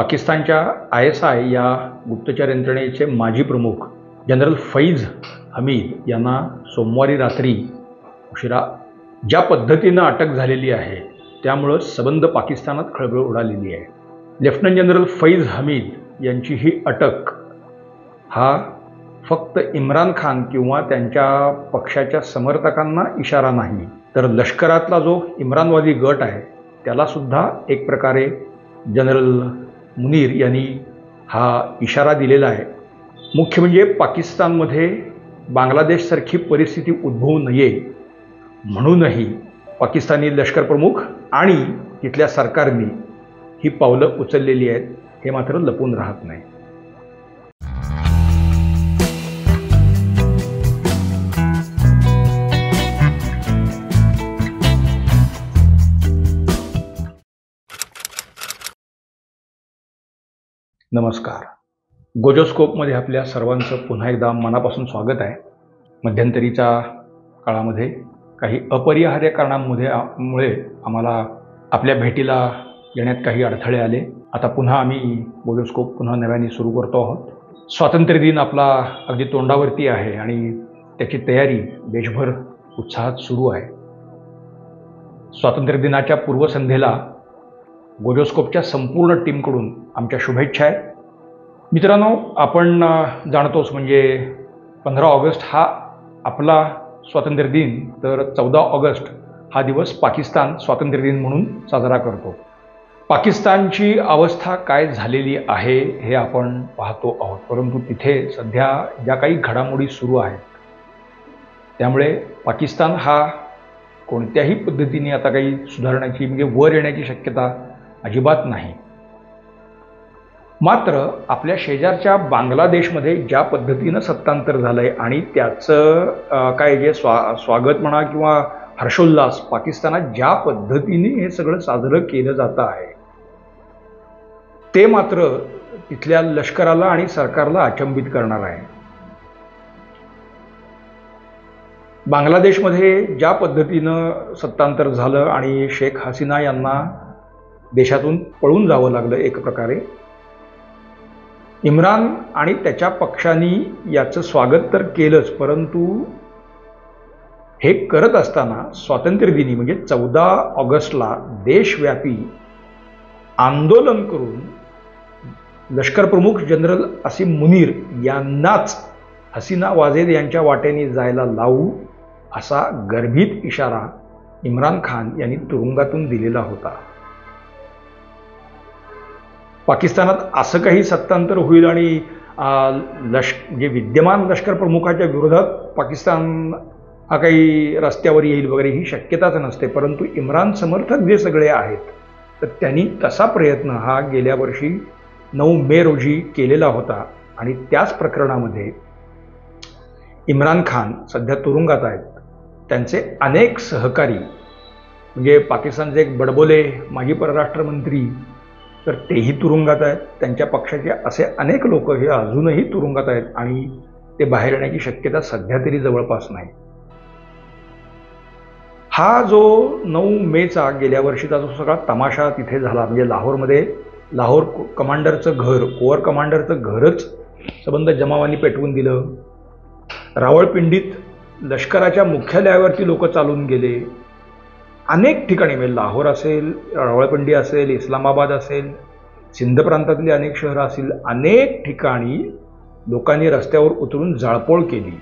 पाकिस्तानच्या ISI या गुप्तचर यंत्रणेचे माजी प्रमुख जनरल फैज हमीद यांना सोमवारी रात्री उशिरा ज्या पद्धतीनं अटक झालेली आहे त्यामुळं सबंध पाकिस्तानात खळबळ उडालेली आहे। लेफ्टनंट जनरल फैज हमीद यांची ही अटक हा फक्त इम्रान खान किंवा त्यांच्या पक्षाच्या समर्थकांना इशारा नाही, तर लष्करातला जो इम्रानवादी गट आहे त्याला सुद्धा एक प्रकारे जनरल मुनीर यांनी हा इशारा दिलेला आहे। मुख्य म्हणजे पाकिस्तानमध्ये बांगलादेशसारखी परिस्थिती उद्भवू नये म्हणूनही पाकिस्तानी लष्कर प्रमुख आणि तिथल्या सरकारने ही पावलं उचललेली आहेत, हे मात्र लपून राहत नाही। नमस्कार, गोजोस्कोपमध्ये आपल्या सर्वांचं पुन्हा एकदा मनापासून स्वागत आहे। मध्यंतरीच्या काळामध्ये काही अपरिहार्य कारणांमुळे आम्हाला आपल्या भेटीला येण्यात काही अडथळे आले। आता पुन्हा आम्ही गोजोस्कोप पुन्हा नव्याने सुरू करतो आहोत। स्वातंत्र्य दिन आपला अगदी तोंडावरती आहे आणि त्याची तयारी देशभर उत्साहात सुरू आहे। स्वातंत्र्य दिनाच्या पूर्वसंध्येला गोजोस्कोपच्या संपूर्ण टीमकडून आमच्या शुभेच्छा आहेत। मित्रांनो, आपण जाणतोच म्हणजे 15 ऑगस्ट हा आपला स्वातंत्र्य दिन, तर 14 ऑगस्ट हा दिवस पाकिस्तान स्वातंत्र्य दिन म्हणून साजरा करतो। पाकिस्तानची अवस्था काय झालेली आहे हे आपण पाहतो आहोत, परंतु तिथे सध्या ज्या काही घडामोडी सुरू आहेत त्यामुळे पाकिस्तान हा कोणत्याही पद्धतीने आता काही सुधारण्याची म्हणजे वर येण्याची शक्यता अजिबात नाही। मात्र आपल्या शेजारच्या बांगलादेशमध्ये ज्या पद्धतीनं सत्तांतर झालंय आणि त्याचं काय जे स्वागत म्हणा किंवा हर्षोल्लास पाकिस्तानात ज्या पद्धतीने हे सगळं साजरं केलं जातं आहे ते मात्र तिथल्या लष्कराला आणि सरकारला अचंबित करणार आहे। बांगलादेशमध्ये ज्या पद्धतीनं सत्तांतर झालं आणि शेख हसीना यांना देशातून पळून जावं लागलं एक प्रकारे, इम्रान आणि त्याच्या पक्षांनी याचं स्वागत तर केलंच, परंतु हे करत असताना स्वातंत्र्य दिनी म्हणजे 14 ऑगस्टला देशव्यापी आंदोलन करून लष्कर प्रमुख जनरल असीम मुनीर यांनाच हसीना वाजेद यांच्या वाटेने जायला लावू असा गर्भित इशारा इम्रान खान यांनी तुरुंगातून दिलेला होता। पाकिस्तानात असं काही सत्तांतर होईल आणि जे विद्यमान लष्कर प्रमुखाच्या विरोधात पाकिस्तान हा काही रस्त्यावर येईल वगैरे ही शक्यताच नसते, परंतु इम्रान समर्थक जे सगळे आहेत तर त्यांनी तसा प्रयत्न हा गेल्या वर्षी 9 मे रोजी केलेला होता आणि त्याच प्रकरणामध्ये इम्रान खान सध्या तुरुंगात आहेत। त्यांचे अनेक सहकारी म्हणजे पाकिस्तानचे एक बडबोले माजी परराष्ट्र मंत्री तर तेही तुरुंगात आहेत, त्यांच्या पक्षाचे असे अनेक लोक हे अजूनही तुरुंगात आहेत आणि ते बाहेर येण्याची शक्यता सध्या तरी जवळपास नाही। हा जो 9 मेचा गेल्या वर्षीचा जो सगळा तमाशा तिथे झाला म्हणजे लाहोरमध्ये लाहोर कमांडरचं घर, कोअर कमांडरचं घरच सबंध जमावांनी पेटवून दिलं। रावळपिंडीत लष्कराच्या मुख्यालयावरती लोक चालून गेले। अनेक ठिकाणी म्हणजे लाहोर असेल, रावळपिंडी असेल, इस्लामाबाद असेल, सिंध प्रांतातली अनेक शहरं असतील, अनेक ठिकाणी लोकांनी रस्त्यावर उतरून जाळपोळ केली।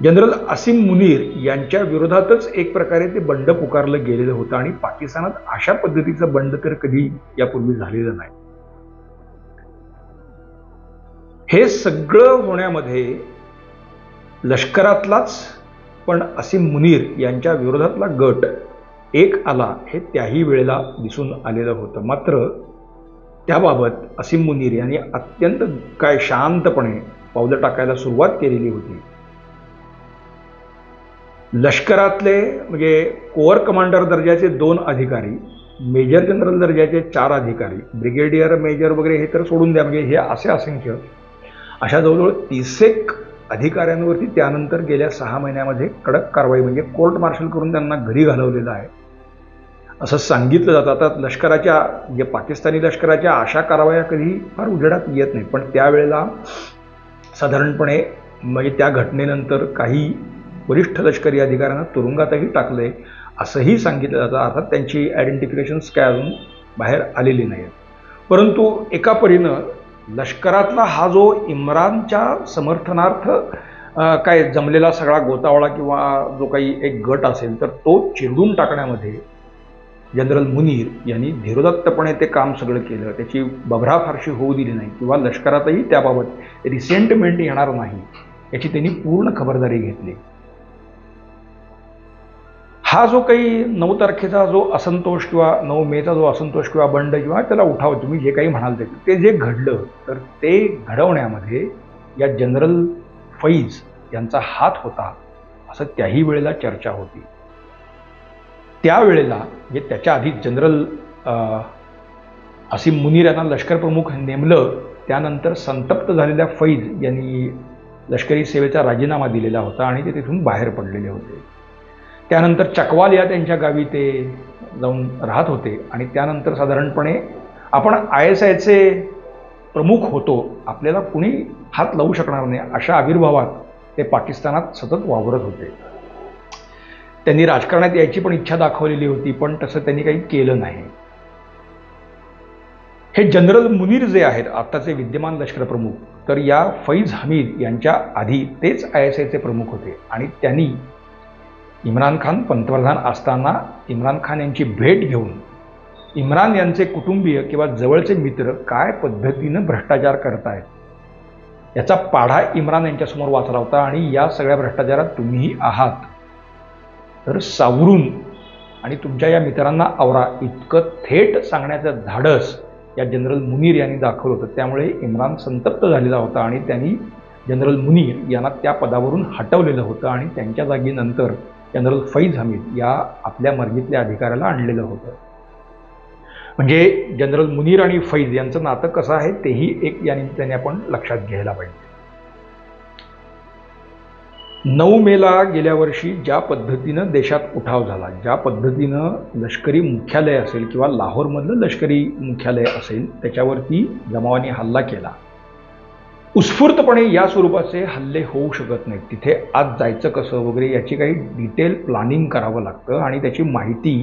जनरल असीम मुनीर यांच्या विरोधातच एक प्रकारे ते बंड पुकारलं गेलेलं होतं आणि पाकिस्तानात अशा पद्धतीचं बंड तर कधी यापूर्वी झालेलं नाही। हे सगळं होण्यामध्ये लष्करातलाच पण असीम मुनीर यांच्या विरोधातला गट एक आला हे त्याही वेळेला दिसून आलेलं होतं। मात्र त्याबाबत असीम मुनीर यांनी अत्यंत काय शांतपणे पावलं टाकायला सुरुवात केलेली होती। लष्करातले म्हणजे कोअर कमांडर दर्जाचे 2 अधिकारी, मेजर जनरल दर्जाचे 4 अधिकारी, ब्रिगेडियर मेजर वगैरे हे तर सोडून द्या, म्हणजे हे असे असंख्य अशा जवळजवळ 30 अधिकाऱ्यांवरती त्यानंतर गेल्या 6 महिन्यामध्ये कडक कारवाई म्हणजे कोर्ट मार्शल करून त्यांना घरी घालवलेलं आहे। असं सांगितलं जातं. आता लष्कराच्या जे पाकिस्तानी लष्कराच्या अशा कारवाया कधी फार उजेडात येत नाही, पण त्यावेळेला साधारणपणे म्हणजे त्या घटनेनंतर काही वरिष्ठ लष्करी अधिकाऱ्यांना तुरुंगातही टाकलंय असंही सांगितलं जातं. अर्थात त्यांची आयडेंटिफिकेशन्स काय अजून बाहेर आलेली नाहीत. परंतु एका परीनं लष्करातला हा जो इम्रानच्या समर्थनार्थ काय जमलेला सगळा गोतावळा किंवा जो काही एक गट असेल तर तो चिरडून टाकण्यामध्ये जनरल मुनीर यांनी धीरोदात्तपणे ते काम सगळं केलं. त्याची बभरा फारशी होऊ दिली नाही किंवा लष्करातही त्याबाबत रिसेंटमेंट येणार नाही याची त्यांनी पूर्ण खबरदारी घेतली. हा जो काही 9 तारखेचा जो असंतोष किंवा 9 मेचा जो असंतोष किंवा बंड किंवा त्याला उठाव तुम्ही जे काही म्हणाल ते जे घडलं तर ते घडवण्यामध्ये या जनरल फैज यांचा हात होता असं त्याही वेळेला चर्चा होती. त्यावेळेला म्हणजे त्याच्या आधी जनरल असीम मुनीर यांना लष्कर प्रमुख नेमलं. त्यानंतर संतप्त झालेल्या फैज यांनी लष्करी सेवेचा राजीनामा दिलेला होता आणि ते तिथून बाहेर पडलेले होते. त्यानंतर चकवाल या त्यांच्या गावी ते जाऊन राहत होते आणि त्यानंतर साधारणपणे आपण ISIचे प्रमुख होतो, आपल्याला कुणी हात लावू शकणार नाही अशा आविर्भावात ते पाकिस्तानात सतत वावरत होते. त्यांनी राजकारणात यायची पण इच्छा दाखवलेली होती, पण तसं त्यांनी काही केलं नाही. हे जनरल मुनीर जे आहेत आत्ताचे विद्यमान लष्कर प्रमुख, तर या फैज हमीद यांच्या आधी तेच ISIचे प्रमुख होते आणि त्यांनी इम्रान खान पंतप्रधान असताना इम्रान खान यांची भेट घेऊन इम्रान यांचे कुटुंबीय किंवा जवळचे मित्र काय पद्धतीनं भ्रष्टाचार करतायत याचा पाढा इम्रान यांच्यासमोर वाचला होता आणि या सगळ्या भ्रष्टाचारात तुम्हीही आहात तर सावरून आणि तुमच्या या मित्रांना आवरा इतकं थेट सांगण्याचं धाडस या जनरल मुनीर यांनी दाखवलं होतं. त्यामुळे इम्रान संतप्त झालेला होता आणि त्यांनी जनरल मुनीर यांना त्या पदावरून हटवलेलं होतं आणि त्यांच्या जागी नंतर जनरल फैज हमीद या आपल्या मर्जीतल्या अधिकाऱ्याला आणलेलं होतं. म्हणजे जनरल मुनीर आणि फैज यांचं नातं कसं आहे तेही एक या निमित्ताने आपण लक्षात घ्यायला पाहिजे. 9 मेला गेल्या वर्षी ज्या पद्धतीनं देशात उठाव झाला, ज्या पद्धतीनं लष्करी मुख्यालय असेल किंवा लाहोरमधलं लष्करी मुख्यालय असेल त्याच्यावरती जमावाने हल्ला केला. उत्स्फूर्तपणे या स्वरूपाचे हल्ले होऊ शकत नाहीत. तिथे आज जायचं कसं वगैरे याची काही डिटेल प्लॅनिंग करावं लागतं आणि त्याची माहिती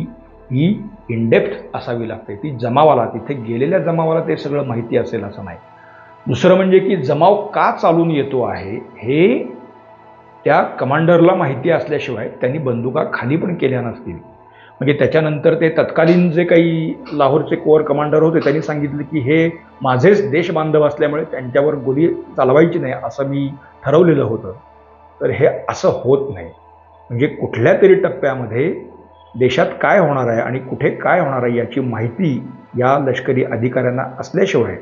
ही इनडेप्थ असावी लागते. ती जमावाला, तिथे गेलेल्या जमावाला ते सगळं माहिती असेल असं नाही. दुसरं म्हणजे की जमाव का चालून येतो आहे हे त्या कमांडरला माहिती असल्याशिवाय त्यांनी बंदुका खाली पण केल्या नसतील. म्हणजे त्याच्यानंतर ते तत्कालीन जे काही लाहोरचे कोअर कमांडर होते त्यांनी सांगितलं की हे माझेच देश बांधव असल्यामुळे त्यांच्यावर गोळी चालवायची नाही असं मी ठरवलेलं होतं. तर हे असं होत नाही. म्हणजे कुठल्या तरी टप्प्यामध्ये देशात काय होणार आहे आणि कुठे काय होणार आहे याची माहिती या लष्करी अधिकाऱ्यांना असल्याशिवाय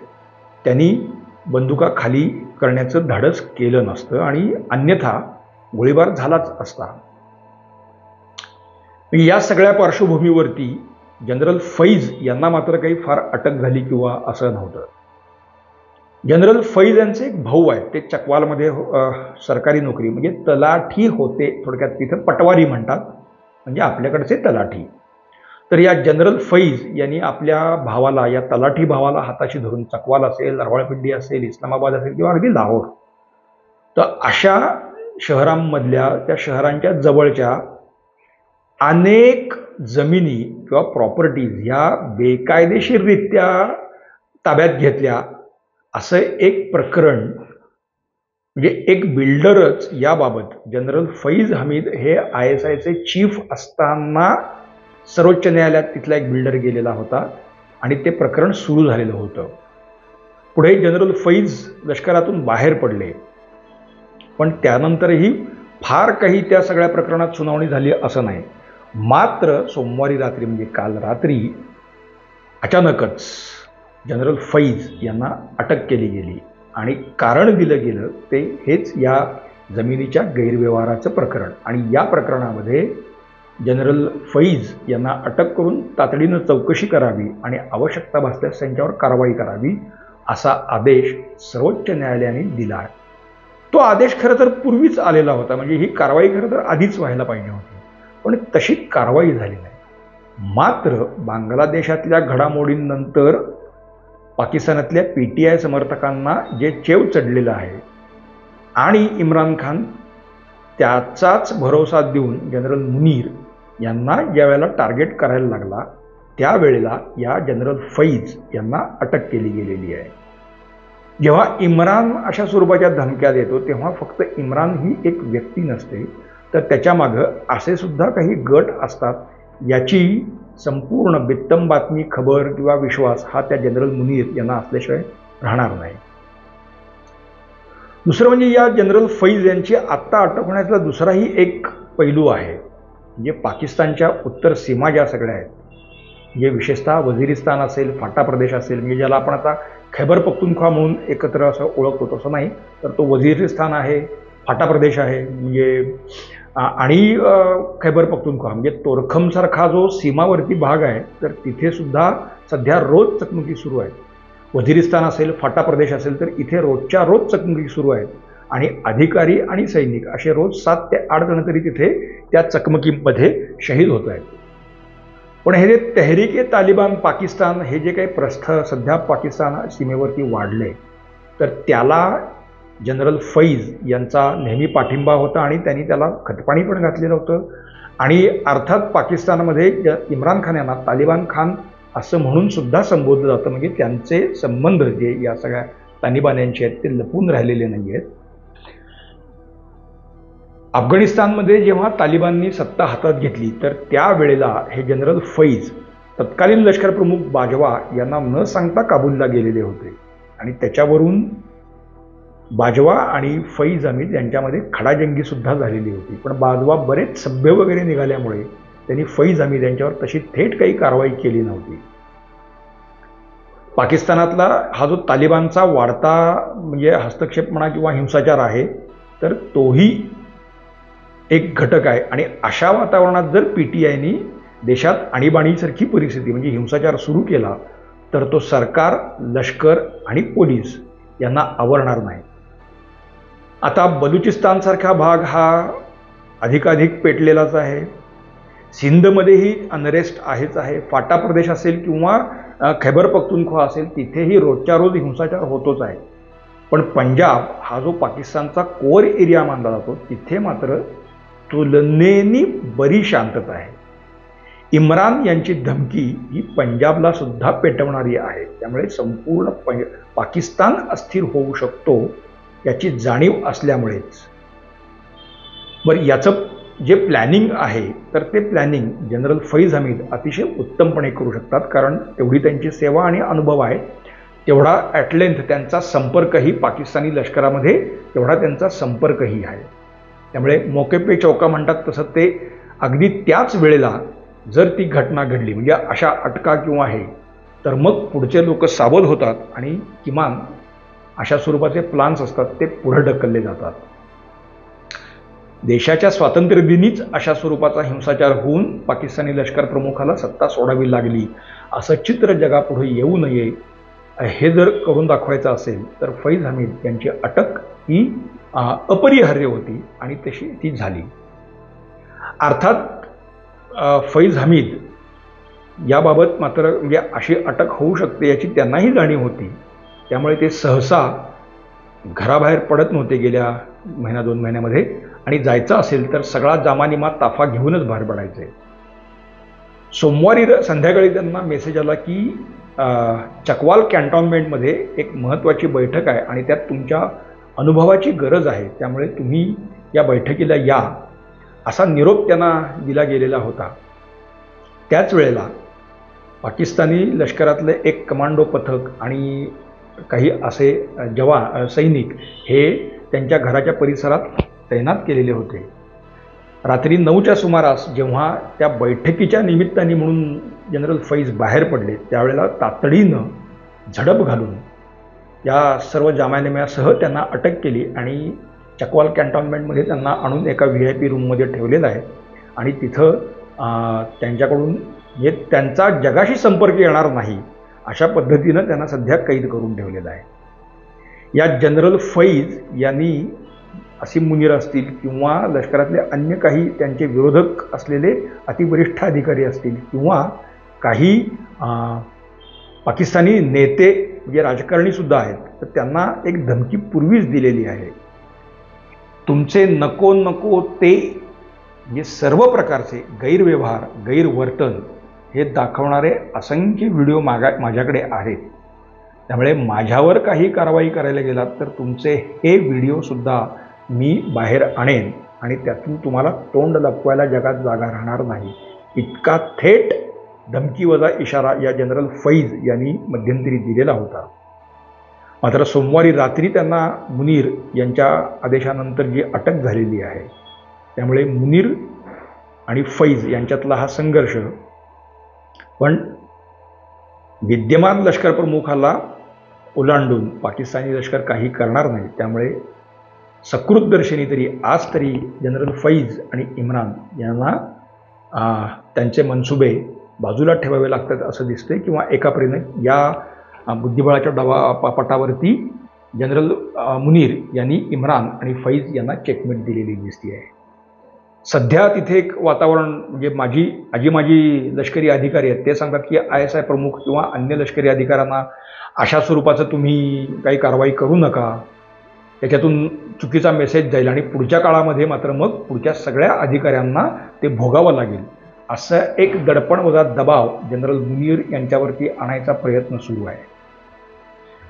त्यांनी बंदुका खाली करण्याचं धाडस केलं नसतं आणि अन्यथा गोळीबार झालाच असता. या सगळ्या पार्श्वभूमीवरती जनरल फैज यांना मात्र काही फार अटक झाली किंवा असं नव्हतं. जनरल फैज यांचे एक भाऊ आहेत, ते चकवालमध्ये सरकारी नोकरी म्हणजे तलाठी होते. थोडक्यात तिथं पटवारी म्हणतात, म्हणजे आपल्याकडचे तलाठी. तर या जनरल फैज यांनी आपल्या भावाला, या तलाठी भावाला हाताशी धरून चकवाल असेल, रावळपिंडी असेल, इस्लामाबाद असेल किंवा अगदी लाहोर, तर अशा शहरांमधल्या त्या शहरांच्या जवळच्या अनेक जमिनी किंवा प्रॉपर्टीज ह्या बेकायदेशीररित्या ताब्यात घेतल्या असं एक प्रकरण. म्हणजे एक बिल्डरच याबाबत जनरल फैज हमीद हे ISIचे चीफ असताना सर्वोच्च न्यायालयात तिथला एक बिल्डर गेलेला होता आणि ते प्रकरण सुरू झालेलं होतं. पुढे जनरल फैज लष्करातून बाहेर पडले, पण त्यानंतरही फार काही त्या सगळ्या प्रकरणात सुनावणी झाली असं नाही. मात्र सोमवारी रात्री म्हणजे काल रात्री अचानकच जनरल फैज यांना अटक केली गेली आणि कारण दिलं गेलं ते हेच या जमिनीच्या गैरव्यवहाराचं प्रकरण. आणि या प्रकरणामध्ये जनरल फैज यांना अटक करून तातडीनं चौकशी करावी आणि आवश्यकता भासल्यास त्यांच्यावर कारवाई करावी असा आदेश सर्वोच्च न्यायालयाने दिला आहे. तो आदेश खरं तर पूर्वीच आलेला होता, म्हणजे ही कारवाई खरं तर आधीच व्हायला पाहिजे होती, पण तशी कारवाई झाली नाही. मात्र बांगलादेशातल्या घडामोडींनंतर पाकिस्तानातल्या PTI समर्थकांना जे चेव चढलेलं आहे आणि इम्रान खान त्याचाच भरोसा देऊन जनरल मुनीर यांना ज्यावेळेला टार्गेट करायला लागला त्यावेळेला या जनरल फैज यांना अटक केली गेलेली आहे. जेव्हा इम्रान अशा स्वरूपाच्या धमक्या देतो तेव्हा फक्त इम्रान ही एक व्यक्ती नसते, तर त्याच्यामागं असे सुद्धा काही गट असतात. याची संपूर्ण बित्तम बातमी, खबर किंवा विश्वास हा त्या जनरल मुनीर यांना असल्याशिवाय राहणार नाही. दुसरं म्हणजे या जनरल फैज यांची आत्ता अटक होण्याचा दुसराही एक पैलू आहे. म्हणजे पाकिस्तानच्या उत्तर सीमा ज्या सगळ्या आहेत, म्हणजे विशेषतः वझिरिस्तान असेल, फाटा प्रदेश असेल, म्हणजे ज्याला आपण आता खैबर पख्तूनख्वा म्हणून एकत्र असं ओळखतो तसं नाही, तर तो वझिरिस्तान आहे, फाटा प्रदेश आहे, म्हणजे आणि खैबर पख्तूनख्वा म्हणजे तोरखमसारखा जो सीमावर्ती भाग आहे, तर तिथे सुद्धा सध्या रोज चकमकी सुरू आहेत. वझिरिस्तान असेल, फाटा प्रदेश असेल, तर इथे रोजच्या रोज चकमकी सुरू आहेत आणि अधिकारी आणि सैनिक असे रोज 7 ते 8 जण तरी तिथे त्या चकमकीमध्ये शहीद होत आहेत. पण हे जे तेहरीक-ए-तालिबान पाकिस्तान हे जे काही प्रस्थ सध्या पाकिस्तान सीमेवरती वाढले, तर त्याला जनरल फैज यांचा नेहमी पाठिंबा होता आणि त्यांनी त्याला खतपाणी पण घातलेलं होतं. आणि अर्थात पाकिस्तानमध्ये इम्रान खान यांना तालिबान खान असं म्हणून सुद्धा संबोधलं जातं. म्हणजे त्यांचे संबंध जे या सगळ्या तालिबान्यांचे आहेत ते लपून राहिलेले नाही आहेत. अफगाणिस्तानमध्ये जेव्हा तालिबाननी सत्ता हातात घेतली तर त्यावेळेला हे जनरल फैज तत्कालीन लष्कर प्रमुख बाजवा यांना न सांगता काबूलला गेलेले होते आणि त्याच्यावरून बाजवा आणि फैज हमीद यांच्यामध्ये खडाजंगी सुद्धा झालेली होती. पण बाजवा बरेच सभ्य वगैरे निघाल्यामुळे त्यांनी फैज हमीद यांच्यावर तशी थेट काही कारवाई केली नव्हती. पाकिस्तानातला हा जो तालिबानचा वाढता म्हणजे हस्तक्षेप म्हणा किंवा हिंसाचार आहे, तर तोही एक घटक आहे. आणि अशा वातावरणात जर PTIनी देशात आणीबाणीसारखी परिस्थिती म्हणजे हिंसाचार सुरू केला तर तो सरकार, लष्कर आणि पोलीस यांना आवरणार नाही. आता बलुचिस्तानसारखा भाग हा अधिकाधिक पेटलेलाच आहे. सिंधमध्येही अनरेस्ट आहेच आहे. फाटा प्रदेश असेल किंवा खैबर पख्तूनख्वा असेल, तिथेही रोजच्या रोज हिंसाचार होतोच आहे. पण पंजाब हा जो पाकिस्तानचा कोर एरिया मानला जातो, तिथे मात्र तुलनेने बरी शांतता आहे. इम्रान यांची धमकी ही पंजाबला सुद्धा पेटवणारी आहे. त्यामुळे संपूर्ण पाकिस्तान अस्थिर होऊ शकतो याची जाणीव असल्यामुळेच. बरं, याचं जे प्लॅनिंग आहे तर ते प्लॅनिंग जनरल फैज हमीद अतिशय उत्तमपणे करू शकतात, कारण तेवढी त्यांची सेवा आणि अनुभव आहे, तेवढा ॲट लेंथ त्यांचा संपर्कही पाकिस्तानी लष्करामध्ये तेवढा त्यांचा संपर्कही आहे. त्यामुळे मौके पे चौका म्हणतात तसं ते अगदी त्याच वेळेला जर ती घटना घडली म्हणजे अशा अटका किंवा हे, तर मग पुढचे लोक सावध होतात आणि किमान अशा स्वरूपाचे प्लान्स असतात ते पुढे ढकलले जातात. देशाच्या स्वातंत्र्यदिनीच अशा स्वरूपाचा हिंसाचार होऊन पाकिस्तानी लष्कर प्रमुखाला सत्ता सोडावी लागली असं चित्र जगापुढे येऊ नये हे जर करून दाखवायचं असेल तर फैज हमीद यांची अटक ही अपरिहार्य होती आणि तशी ती झाली. अर्थात फैज हमीद याबाबत मात्र म्हणजे अशी अटक होऊ शकते याची त्यांनाही जाणीव होती. त्यामुळे ते सहसा घराबाहेर पडत नव्हते गेल्या महिना 2 महिन्यामध्ये, आणि जायचं असेल तर सगळा जामानिमा ताफा घेऊनच बाहेर पडायचे. सोमवारी संध्याकाळी त्यांना मेसेज आला की चकवाल कॅन्टॉन्मेंटमध्ये एक महत्त्वाची बैठक आहे आणि त्यात तुमच्या अनुभवाची गरज आहे, त्यामुळे तुम्ही या बैठकीला या, असा निरोप त्यांना दिला गेलेला होता. त्याच वेळेला पाकिस्तानी लष्करातले एक कमांडो पथक आणि काही असे सैनिक हे त्यांच्या घराच्या परिसरात तैनात केलेले होते. रात्री 9च्या सुमारास जेव्हा त्या बैठकीच्या निमित्ताने म्हणून जनरल फैज बाहेर पडले त्यावेळेला तातडीनं झडप घालून या सर्व जामानिम्यासह त्यांना अटक केली आणि चकवाल कॅन्टॉन्मेंटमध्ये त्यांना आणून एका VIP रूममध्ये ठेवलेलं आहे आणि तिथं त्यांच्याकडून म्हणजे त्यांचा जगाशी संपर्क येणार नाही अशा पद्धतीनं त्यांना सध्या कैद करून ठेवलेलं आहे. या जनरल फैज यांनी असीम मुनीर असतील किंवा लष्करातले अन्य काही त्यांचे विरोधक असलेले अतिवरिष्ठ अधिकारी असतील किंवा काही पाकिस्तानी नेते जे राजकारणीसुद्धा आहेत, तर त्यांना एक धमकी पूर्वीच दिलेली आहे. तुमचे नको नको ते जे सर्व प्रकारचे गैरव्यवहार, गैरवर्तन हे दाखवणारे असंख्य व्हिडिओ माझ्याकडे आहेत. त्यामुळे माझ्यावर काही कारवाई करायला गेलात तर तुमचे हे व्हिडिओसुद्धा मी बाहेर आणेन आणि त्यातून तुम्हाला तोंड लपवायला जगात जागा राहणार नाही. इतका थेट धमकीवजा इशारा या जनरल फैज यांनी मध्यंतरी दिलेला होता. मात्र सोमवारी रात्री त्यांना मुनीर यांच्या आदेशानंतर जी अटक झालेली आहे, त्यामुळे मुनीर आणि फैज यांच्यातला हा संघर्ष पण विद्यमान लष्कर प्रमुखाला ओलांडून पाकिस्तानी लष्कर काही करणार नाही. त्यामुळे सकृतदर्शनी तरी जनरल फैज आणि इम्रान यांना त्यांचे मनसुबे बाजूला ठेवावे लागतात असं दिसतंय किंवा एकापरीने या बुद्धिबळाच्या पटावरती जनरल मुनीर यांनी इम्रान आणि फैज यांना चेकमेट दिलेली दिसते आहे. सध्या तिथे एक वातावरण म्हणजे माझी लष्करी अधिकारी आहेत ते सांगतात की ISI प्रमुख किंवा अन्य लष्करी अधिकाऱ्यांना अशा स्वरूपाचं तुम्ही काही कारवाई करू नका, त्याच्यातून चुकीचा मेसेज जाईल आणि पुढच्या काळामध्ये मात्र मग पुढच्या सगळ्या अधिकाऱ्यांना ते भोगावं लागेल, असं एक दडपणवजा दबाव जनरल मुनीर यांच्यावरती आणायचा प्रयत्न सुरू आहे.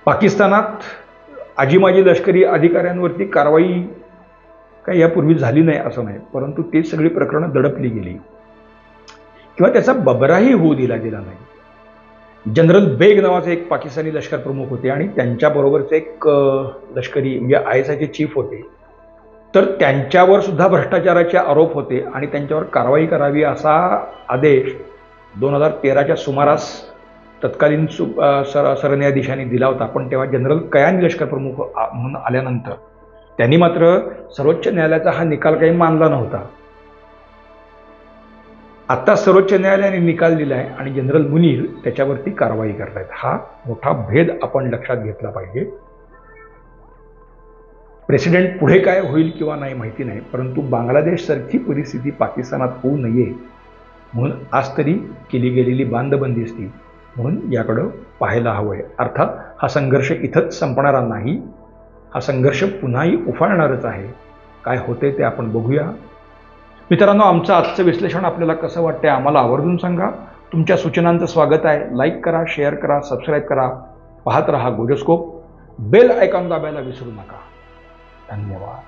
पाकिस्तानात माझी लष्करी अधिकाऱ्यांवरती कारवाई काही यापूर्वी झाली नाही असं नाही, परंतु ती सगळी प्रकरणं दडपली गेली किंवा त्याचा बबराही होऊ दिला गेला नाही. जनरल बेग नावाचे एक पाकिस्तानी लष्कर प्रमुख होते आणि त्यांच्याबरोबरचे एक लष्करी म्हणजे ISIचे चीफ होते, तर त्यांच्यावर सुद्धा भ्रष्टाचाराचे आरोप होते आणि त्यांच्यावर कारवाई करावी असा आदेश 2013च्या सुमारास तत्कालीन सरन्यायाधीशांनी दिला होता. पण तेव्हा जनरल कयानी लष्कर प्रमुख म्हणून आल्यानंतर त्यांनी मात्र सर्वोच्च न्यायालयाचा हा निकाल काही मानला नव्हता. आता सर्वोच्च न्यायालयाने निकाल दिला आहे आणि जनरल मुनीर त्याच्यावरती कारवाई करतायत. हा मोठा भेद आपण लक्षात घेतला पाहिजे. प्रेसिडेंट पुढे काय होईल किंवा नाही माहिती नाही, परंतु बांगलादेशसारखी परिस्थिती पाकिस्तानात होऊ नये म्हणून आज तरी केली गेलेली बांधबंदिस्ती म्हणून याकडं पाहायला हवं आहे. अर्थात हा संघर्ष इथंच संपणारा नाही, हा संघर्ष पुन्हाही उफाळणारच आहे. काय होते ते आपण बघूया. मित्रांनो, आमचं आजचं विश्लेषण आपल्याला कसं वाटतंय आम्हाला आवर्जून सांगा. तुमच्या सूचनांचं स्वागत आहे. लाईक करा, शेअर करा, सबस्क्राईब करा. पाहत रहा गोजोस्कोप. बेल आयकॉन दाबायला विसरू नका. धन्यवाद.